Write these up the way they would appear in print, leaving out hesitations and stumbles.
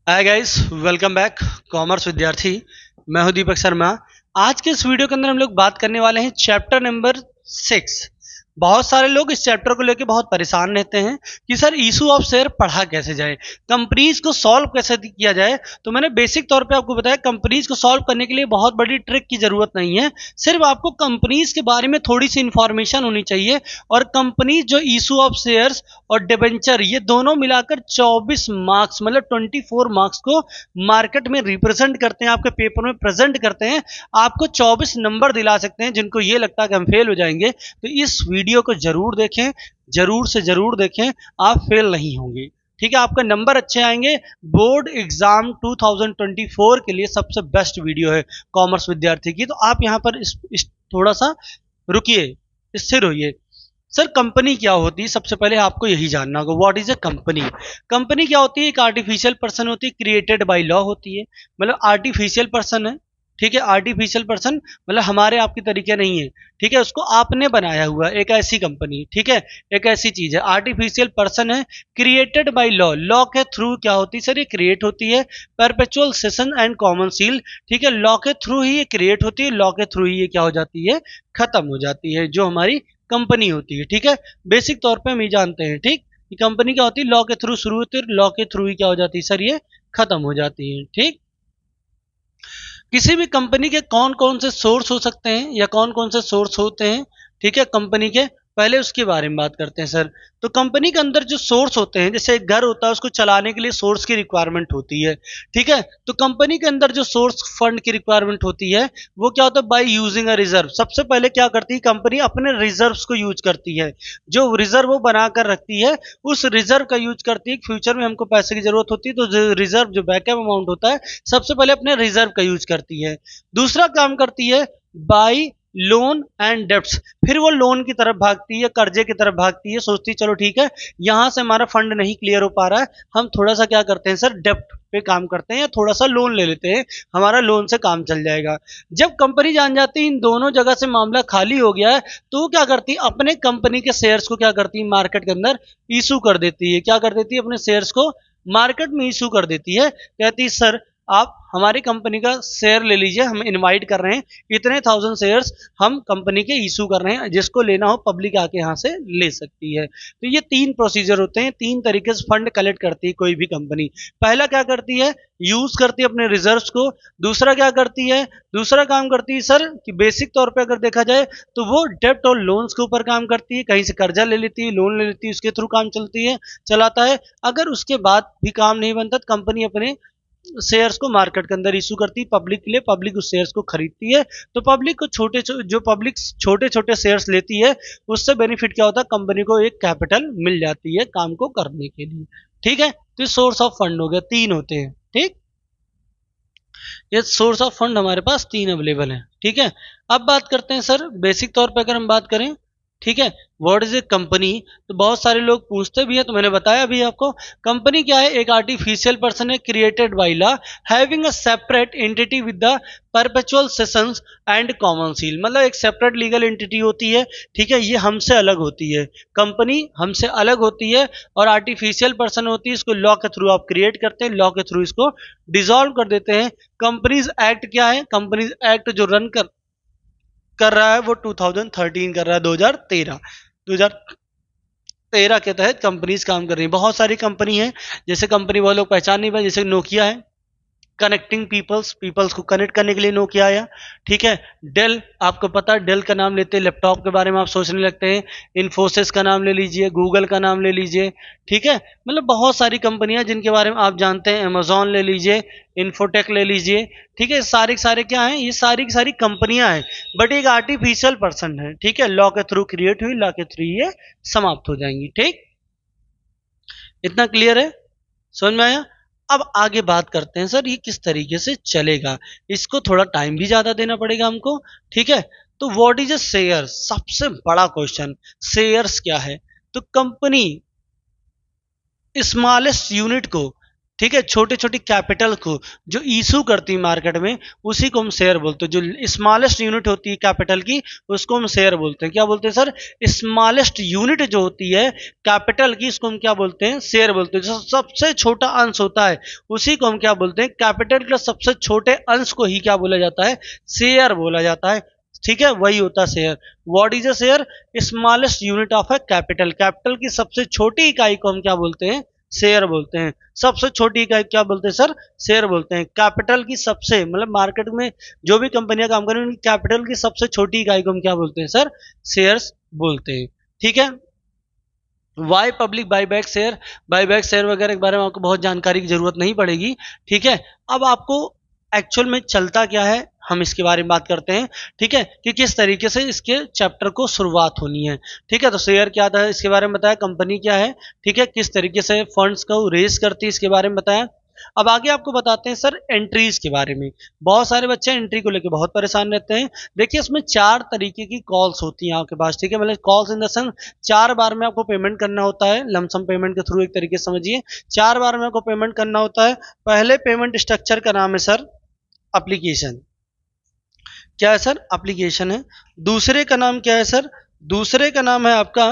Hi guys, welcome back. Commerce विद्यार्थी, मैं हूं दीपक शर्मा। आज के इस वीडियो के अंदर हम लोग बात करने वाले हैं चैप्टर नंबर 6। बहुत सारे लोग इस चैप्टर को लेकर बहुत परेशान रहते हैं कि सर इशू ऑफ शेयर पढ़ा कैसे जाए, कंपनीज को सॉल्व कैसे किया जाए। तो मैंने बेसिक तौर पे आपको बताया कंपनीज को सॉल्व करने के लिए बहुत बड़ी ट्रिक की जरूरत नहीं है। सिर्फ आपको कंपनीज के बारे में थोड़ी सी इंफॉर्मेशन होनी चाहिए। और कंपनीज जो इशू ऑफ शेयर्स और डिबेंचर ये दोनों मिलाकर 24 मार्क्स मतलब 24 मार्क्स को मार्केट में रिप्रेजेंट करते हैं, आपके पेपर में प्रेजेंट करते हैं। आपको 24 नंबर दिला सकते हैं। जिनको ये लगता है कि हम फेल हो जाएंगे तो इस वीडियो को जरूर देखें, जरूर से जरूर देखें, आप फेल नहीं होंगे। ठीक है, आपका नंबर अच्छे आएंगे। बोर्ड एग्जाम 2024 के लिए सबसे बेस्ट वीडियो है कॉमर्स विद्यार्थी की। तो आप यहां पर थोड़ा सा रुकिए, स्थिर होइए। सर कंपनी क्या होती है, सबसे पहले आपको यही जानना होगा। What is a company? Company क्या होती है? एक आर्टिफिशियल पर्सन होती है, क्रिएटेड बाय लॉ होती है। मतलब आर्टिफिशियल पर्सन है। ठीक है, आर्टिफिशियल पर्सन मतलब हमारे आपके तरीके नहीं है। ठीक है, उसको आपने बनाया हुआ एक ऐसी कंपनी। ठीक है, एक ऐसी चीज है, आर्टिफिशियल पर्सन है, क्रिएटेड बाय लॉ। लॉ के थ्रू क्या होती है सर? ये क्रिएट होती है। Perpetual session and common seal. ठीक है, लॉ के थ्रू ही ये क्रिएट होती है, लॉ के थ्रू ही ये क्या हो जाती है? खत्म हो जाती है, जो हमारी कंपनी होती है। ठीक है, बेसिक तौर पे हम ये जानते हैं। ठीक, ये कंपनी क्या होती है? लॉ के थ्रू शुरू होती है, लॉ के थ्रू ही क्या हो जाती है सर? ये खत्म हो जाती है। ठीक, किसी भी कंपनी के कौन कौन से सोर्स हो सकते हैं या कौन कौन से सोर्स होते हैं? ठीक है, कंपनी के पहले उसके बारे में बात करते हैं सर। तो कंपनी के अंदर जो सोर्स होते हैं, जैसे एक घर होता है, उसको चलाने के लिए सोर्स की रिक्वायरमेंट होती है। ठीक है, तो कंपनी के अंदर जो सोर्स फंड की रिक्वायरमेंट होती है वो क्या होता है? By using a reserve. सबसे पहले क्या करती है कंपनी? अपने रिजर्व्स को यूज करती है। जो रिजर्व वो बना कर रखती है, उस रिजर्व का यूज करती है। फ्यूचर में हमको पैसे की जरूरत होती है तो रिजर्व जो बैकअप अमाउंट होता है, सबसे पहले अपने रिजर्व का यूज करती है। दूसरा काम करती है बाई लोन एंड डेप्ट्स। फिर वो लोन की तरफ भागती है, कर्जे की तरफ भागती है। सोचती है चलो ठीक है, यहां से हमारा फंड नहीं क्लियर हो पा रहा है, हम थोड़ा सा क्या करते हैं सर? डेप्ट पे काम करते हैं या थोड़ा सा लोन ले लेते हैं, हमारा लोन से काम चल जाएगा। जब कंपनी जान जाती है इन दोनों जगह से मामला खाली हो गया है, तो वो क्या करती है? अपने कंपनी के शेयर्स को क्या करती है? मार्केट के अंदर इशू कर देती है। क्या कर देती है? अपने शेयर्स को मार्केट में इशू कर देती है। कहती है सर आप हमारी कंपनी का शेयर ले लीजिए, हम इनवाइट कर रहे हैं, इतने 1000 शेयर्स हम कंपनी के इशू कर रहे हैं, जिसको लेना हो पब्लिक आके यहाँ से ले सकती है। तो ये तीन प्रोसीजर होते हैं, तीन तरीके से फंड कलेक्ट करती है कोई भी कंपनी। पहला क्या करती है? यूज करती है अपने रिजर्व्स को। दूसरा क्या करती है? दूसरा काम करती है सर कि बेसिक तौर पे अगर देखा जाए तो वो डेप्ट और लोन्स के ऊपर काम करती है। कहीं से कर्जा ले लेती है, लोन ले लेती है, उसके थ्रू काम चलती है, चलाता है। अगर उसके बाद भी काम नहीं बनता तो कंपनी अपने शेयर्स को मार्केट के अंदर इशू करती है पब्लिक के लिए। पब्लिक उस शेयर्स को खरीदती है। तो पब्लिक को जो पब्लिक छोटे छोटे शेयर्स लेती है, उससे बेनिफिट क्या होता है? कंपनी को एक कैपिटल मिल जाती है काम को करने के लिए। ठीक है, तो सोर्स ऑफ फंड हो गया, तीन होते हैं। ठीक, ये सोर्स ऑफ फंड हमारे पास तीन अवेलेबल है। ठीक है, अब बात करते हैं सर बेसिक तौर पे अगर हम बात करें। ठीक है, व्हाट इज ए कंपनी? तो बहुत सारे लोग पूछते भी हैं, तो मैंने बताया भी आपको। कंपनी क्या है? एक आर्टिफिशियल पर्सन है, created by law, having a separate entity with the perpetual sessions and common seal. मतलब एक सेपरेट लीगल एंटिटी होती है। ठीक है, ये हमसे अलग होती है, कंपनी हमसे अलग होती है और आर्टिफिशियल पर्सन होती है। इसको लॉ के थ्रू आप क्रिएट करते हैं, लॉ के थ्रू इसको डिसॉल्व कर देते हैं। कंपनीज एक्ट क्या है? कंपनीज एक्ट जो रन कर रहा है वो 2013 कर रहा है, 2013 के तहत कंपनीज काम कर रही है। बहुत सारी कंपनी है, जैसे कंपनी वो लोग पहचान नहीं पाए, जैसे नोकिया है, कनेक्टिंग पीपल्स को कनेक्ट करने के लिए नोकिया आया। ठीक है, डेल, आपको पता है डेल का नाम लेते हैं लैपटॉप के बारे में आप सोचने लगते हैं। इन्फोसिस का नाम ले लीजिए, गूगल का नाम ले लीजिए। ठीक है, मतलब बहुत सारी कंपनियां जिनके बारे में आप जानते हैं, अमेजोन ले लीजिए, इन्फोटेक ले लीजिए। ठीक है, सारी के सारे क्या हैं? ये सारी की सारी कंपनियां हैं, बट एक आर्टिफिशियल पर्सन है। ठीक है, लॉ के थ्रू क्रिएट हुई, लॉ के थ्रू ये समाप्त हो जाएंगी। ठीक, इतना क्लियर है? समझ में आया? अब आगे बात करते हैं सर ये किस तरीके से चलेगा। इसको थोड़ा टाइम भी ज्यादा देना पड़ेगा हमको। ठीक है, तो व्हाट इज अ शेयर? सबसे बड़ा क्वेश्चन, शेयर्स क्या है? तो कंपनी स्मॉलेस्ट यूनिट को ठीक है, छोटे छोटे कैपिटल को जो इशू करती है मार्केट में, उसी को हम शेयर बोलते हैं। जो स्मॉलेस्ट यूनिट होती है कैपिटल की, उसको हम शेयर बोलते हैं। क्या बोलते हैं सर? स्मॉलेस्ट यूनिट जो होती है कैपिटल की, इसको हम क्या बोलते हैं? शेयर बोलते हैं। जो सबसे छोटा अंश होता है उसी को हम क्या बोलते हैं? कैपिटल के सबसे छोटे अंश को ही क्या बोला जाता है? शेयर बोला जाता है। ठीक है, वही होता है share. What is a share? Smallest unit of a capital. Capital की सबसे छोटी इकाई को हम क्या बोलते हैं? शेयर बोलते हैं। सबसे छोटी इकाई क्या बोलते हैं सर? शेयर बोलते हैं। कैपिटल की सबसे, मतलब मार्केट में जो भी कंपनियां काम कर रही हैं उनकी कैपिटल की सबसे छोटी इकाई को हम क्या बोलते हैं सर? शेयर्स बोलते हैं। ठीक है। Why public buyback share? Buyback share वगैरह के बारे में आपको बहुत जानकारी की जरूरत नहीं पड़ेगी। ठीक है, अब आपको एक्चुअल में चलता क्या है हम इसके बारे में बात करते हैं। ठीक है, कि किस तरीके से इसके चैप्टर को शुरुआत होनी है। ठीक है, तो शेयर क्या था इसके बारे में बताया, कंपनी क्या है, ठीक है, किस तरीके से फंड्स को रेज करती है इसके बारे में बताया। अब आगे आपको बताते हैं सर एंट्रीज के बारे में। बहुत सारे बच्चे एंट्री को लेकर बहुत परेशान रहते हैं। देखिए इसमें 4 तरीके की कॉल्स होती हैं आपके पास। ठीक है, मतलब कॉल्स इन द सेंस 4 बार में आपको पेमेंट करना होता है, लमसम पेमेंट के थ्रू एक तरीके से समझिए। 4 बार में आपको पेमेंट करना होता है। पहले पेमेंट स्ट्रक्चर का नाम है सर एप्लीकेशन। क्या है सर? एप्लीकेशन है। दूसरे का नाम क्या है सर? दूसरे का नाम है आपका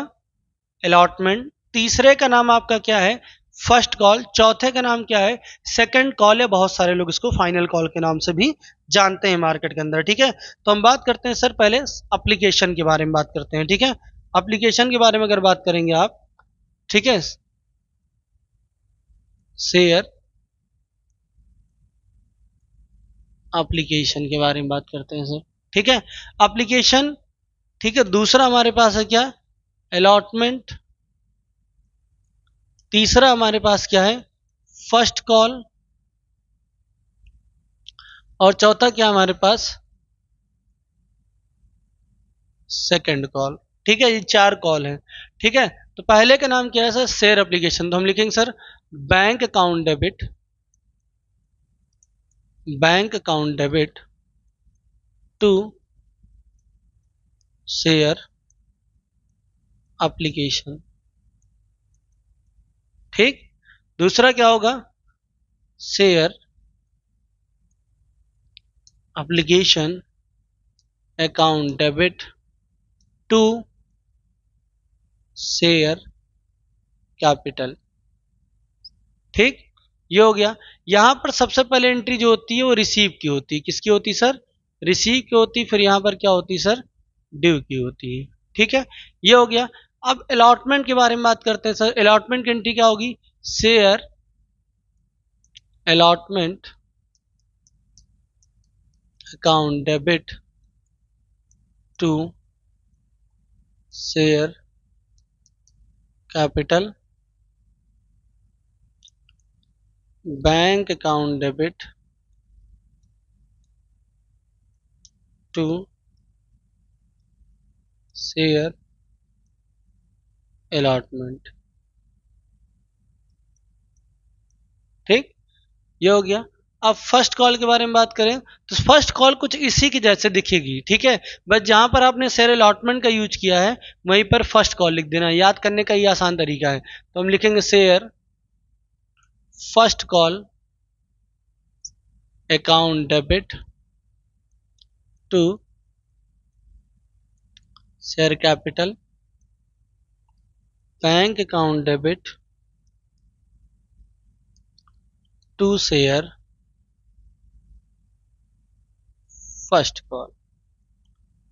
अलॉटमेंट। तीसरे का नाम आपका क्या है? First call. चौथे का नाम क्या है? सेकंड कॉल, या बहुत सारे लोग इसको फाइनल कॉल के नाम से भी जानते हैं मार्केट के अंदर। ठीक है, तो हम बात करते हैं सर पहले एप्लीकेशन के बारे में बात करते हैं। ठीक है, एप्लीकेशन के बारे में अगर बात करेंगे आप, ठीक है, शेयर एप्लीकेशन के बारे में बात करते हैं सर। ठीक है, एप्लीकेशन। ठीक है, दूसरा हमारे पास है क्या? अलॉटमेंट। तीसरा हमारे पास क्या है? First call. और चौथा क्या हमारे पास? Second call. ठीक है, ये 4 कॉल है। ठीक है, तो पहले का नाम क्या है सर? Share application. तो हम लिखेंगे sir bank account debit, bank account debit to share application. ठीक, दूसरा क्या होगा? Share application account debit to share capital. ठीक, ये हो गया। यहां पर सबसे पहले एंट्री जो होती है वो रिसीव की होती है। किसकी होती है सर? रिसीव की होती है। फिर यहां पर क्या होती है सर? ड्यू की होती है। ठीक है, ये हो गया। अब अलॉटमेंट के बारे में बात करते हैं सर। अलॉटमेंट की एंट्री क्या होगी? Share allotment account debit to share capital, bank account debit to share allotment. ठीक, ये हो गया। अब फर्स्ट कॉल के बारे में बात करें तो फर्स्ट कॉल कुछ इसी की जैसे दिखेगी। ठीक है, बस जहां पर आपने शेयर अलॉटमेंट का यूज किया है वहीं पर फर्स्ट कॉल लिख देना। याद करने का ये आसान तरीका है। तो हम लिखेंगे share first call account debit to share capital, bank account debit to share first call.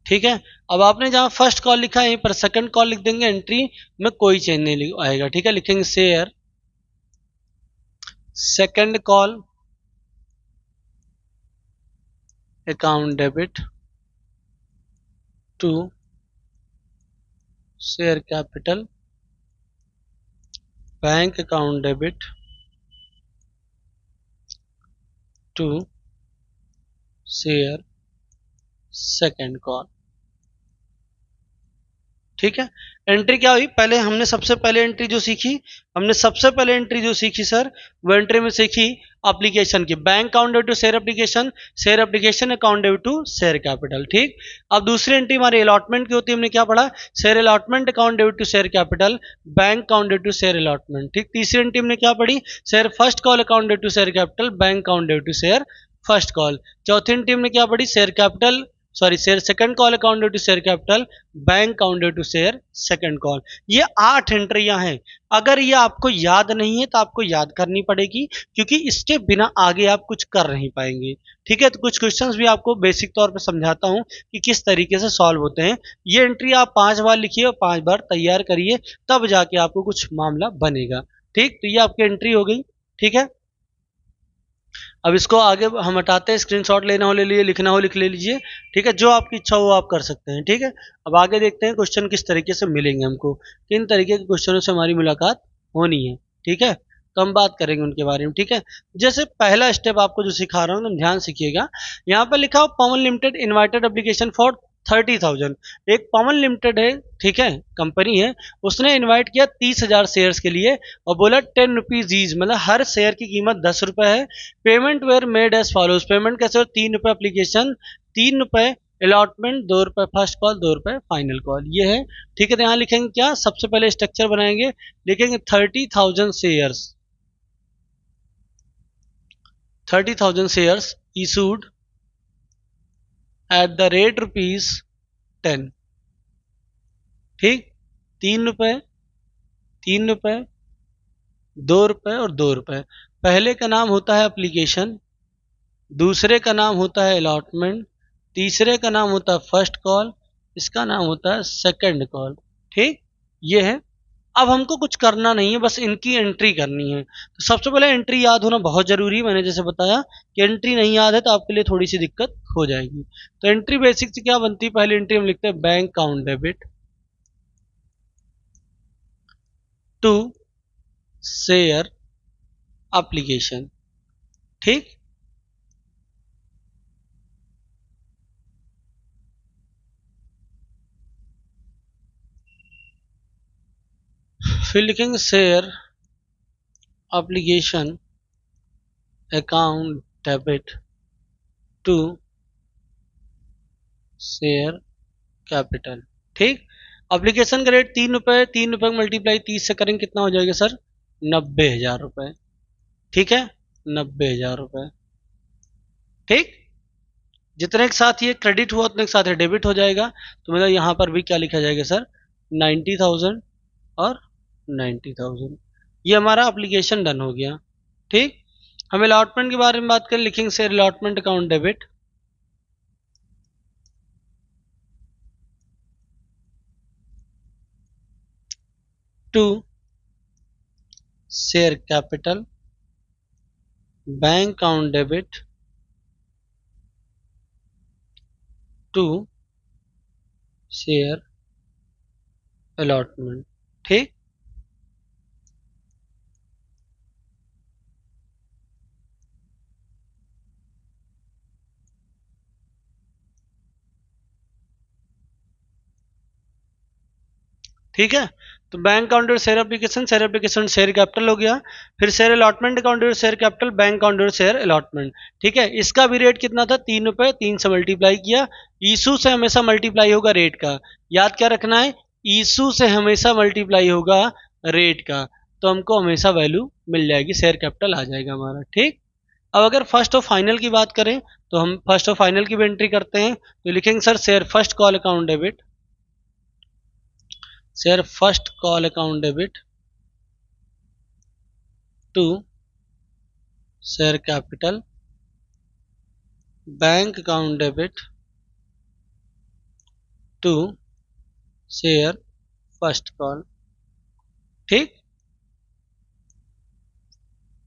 ठीक है, अब आपने जहां फर्स्ट कॉल लिखा है यहीं पर सेकंड कॉल लिख देंगे। एंट्री में कोई चेंज नहीं आएगा। ठीक है, लिखेंगे share second call account debit to share capital, bank account debit to share second call. ठीक है, एंट्री क्या हुई? पहले हमने सबसे पहले एंट्री जो सीखी, हमने सबसे पहले एंट्री जो सीखी सर, वो एंट्री में सीखी एप्लीकेशन की, bank account debit to share application account debit to share capital. ठीक, अब दूसरी एंट्री हमारी अलॉटमेंट की होती है, हमने क्या पढ़ा, share allotment account debit to share capital, bank account debit to share allotment. ठीक, तीसरी एंट्री हमने क्या पढ़ी, share first call account debit to share capital, bank account debit to share first call. चौथी एंट्री हमने क्या पढ़ी, share capital share second call account due to share capital, bank account due to share second call. ये 8 एंट्रियां हैं। अगर ये आपको याद नहीं है तो आपको याद करनी पड़ेगी, क्योंकि इसके बिना आगे आप कुछ कर नहीं पाएंगे। ठीक है, तो कुछ क्वेश्चंस भी आपको बेसिक तौर पे समझाता हूं कि किस तरीके से सॉल्व होते हैं। ये एंट्री आप 5 बार लिखिए और 5 बार तैयार करिए, तब जाके आपको कुछ मामला बनेगा। ठीक, तो ये आपकी एंट्री हो गई। ठीक है, अब इसको आगे हम हटाते हैं, स्क्रीनशॉट लेना हो ले लीजिए, लिखना हो लिख ले लीजिए। ठीक है, जो आपकी इच्छा हो आप कर सकते हैं। ठीक है, अब आगे देखते हैं क्वेश्चन किस तरीके से मिलेंगे हमको, किन तरीके के क्वेश्चनों से हमारी मुलाकात होनी है। ठीक है, तो हम बात करेंगे उनके बारे में। ठीक है, जैसे पहला स्टेप आपको जो सिखा रहा हूँ तुम ध्यान सीखिएगा। यहाँ पर लिखा हो पवन लिमिटेड इन्वाइटेड एप्लीकेशन फॉर 30,000। एक पवन लिमिटेड है, ठीक है, कंपनी है, उसने इनवाइट किया 30,000 शेयर्स के लिए और बोला 10 रुपीज ईज, मतलब हर शेयर की कीमत 10 रुपए है। Payment were made as follows, payment कैसे हो, 3 रुपए एप्लीकेशन, 3 रुपए अलॉटमेंट, 2 रुपए फर्स्ट कॉल, 2 रुपए फाइनल कॉल, ये है। ठीक है, तो यहाँ लिखेंगे क्या, सबसे पहले स्ट्रक्चर बनाएंगे, लिखेंगे 30,000 shares, 30,000 shares issued at the rate ₹10। ठीक, 3 रुपए, 3 रुपए, 2 रुपए और 2 रुपए। पहले का नाम होता है एप्लीकेशन, दूसरे का नाम होता है अलॉटमेंट, तीसरे का नाम होता है फर्स्ट कॉल, इसका नाम होता है सेकंड कॉल। ठीक, ये है। अब हमको कुछ करना नहीं है, बस इनकी एंट्री करनी है। तो सबसे पहले एंट्री याद होना बहुत जरूरी है। मैंने जैसे बताया कि एंट्री नहीं याद है तो आपके लिए थोड़ी सी दिक्कत हो जाएगी। तो एंट्री बेसिक से क्या बनती है, पहली एंट्री हम लिखते हैं bank account debit to share application. ठीक, फिर लिखेंगे share application account debit to share capital. ठीक, एप्लीकेशन का रेट 3 रुपए, 3 रुपए मल्टीप्लाई 30 से करेंगे कितना हो जाएगा सर, 90,000 रुपए। ठीक है, 90,000 रुपए। ठीक, जितने के साथ ये क्रेडिट हुआ उतने के साथ ये डेबिट हो जाएगा। तो मतलब यहाँ पर भी क्या लिखा जाएगा सर, 90,000 और 90,000। ये हमारा एप्लीकेशन डन हो गया। ठीक, हम अलॉटमेंट के बारे में बात करें, लिखेंगे share allotment account debit to share capital, bank account debit to share allotment. ठीक, ठीक है, तो बैंक अकाउंट और share application, share application share capital हो गया। फिर शेयर अलॉटमेंट अकाउंट और शेयर कैपिटल, बैंक अकाउंट और शेयर अलॉटमेंट। ठीक है, इसका भी रेट कितना था, 3 रुपए, 3 से मल्टीप्लाई किया। ईशू से हमेशा मल्टीप्लाई होगा रेट का, याद क्या रखना है, ईशू से हमेशा मल्टीप्लाई होगा रेट का, तो हमको हमेशा वैल्यू मिल जाएगी, शेयर कैपिटल आ जाएगा हमारा। ठीक, अब अगर फर्स्ट और फाइनल की बात करें तो हम फर्स्ट और फाइनल की भी एंट्री करते हैं। तो लिखेंगे sir share first call account debit, share first call account debit to share capital, bank account debit to share first call. ठीक,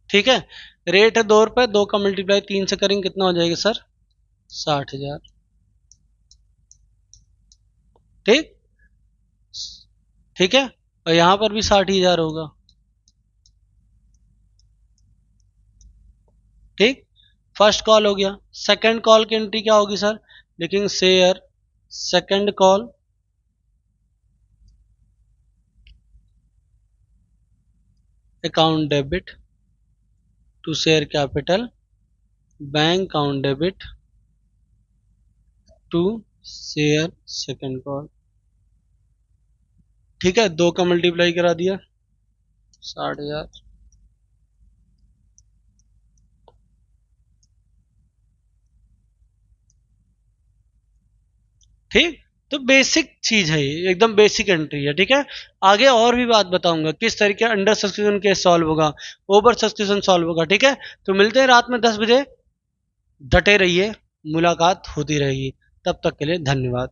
ठीक है, रेट है 2 रुपए, 2 का मल्टीप्लाई 3 से करेंगे कितना हो जाएगा सर, 60,000। ठीक, ठीक है, और यहां पर भी 60,000 होगा। ठीक, फर्स्ट कॉल हो गया। सेकंड कॉल की एंट्री क्या होगी सर, लेकिन share second call account debit to share capital, bank account debit to share second call. ठीक है, 2 का मल्टीप्लाई करा दिया 60,000। ठीक, तो बेसिक चीज है ये, एकदम बेसिक एंट्री है। ठीक है, आगे और भी बात बताऊंगा किस तरीके अंडर सब्सक्रिप्शन केस सॉल्व होगा, ओवर सब्सक्रिप्शन सॉल्व होगा। ठीक है, तो मिलते हैं रात में 10 बजे। डटे रहिए, मुलाकात होती रहेगी। तब तक के लिए धन्यवाद।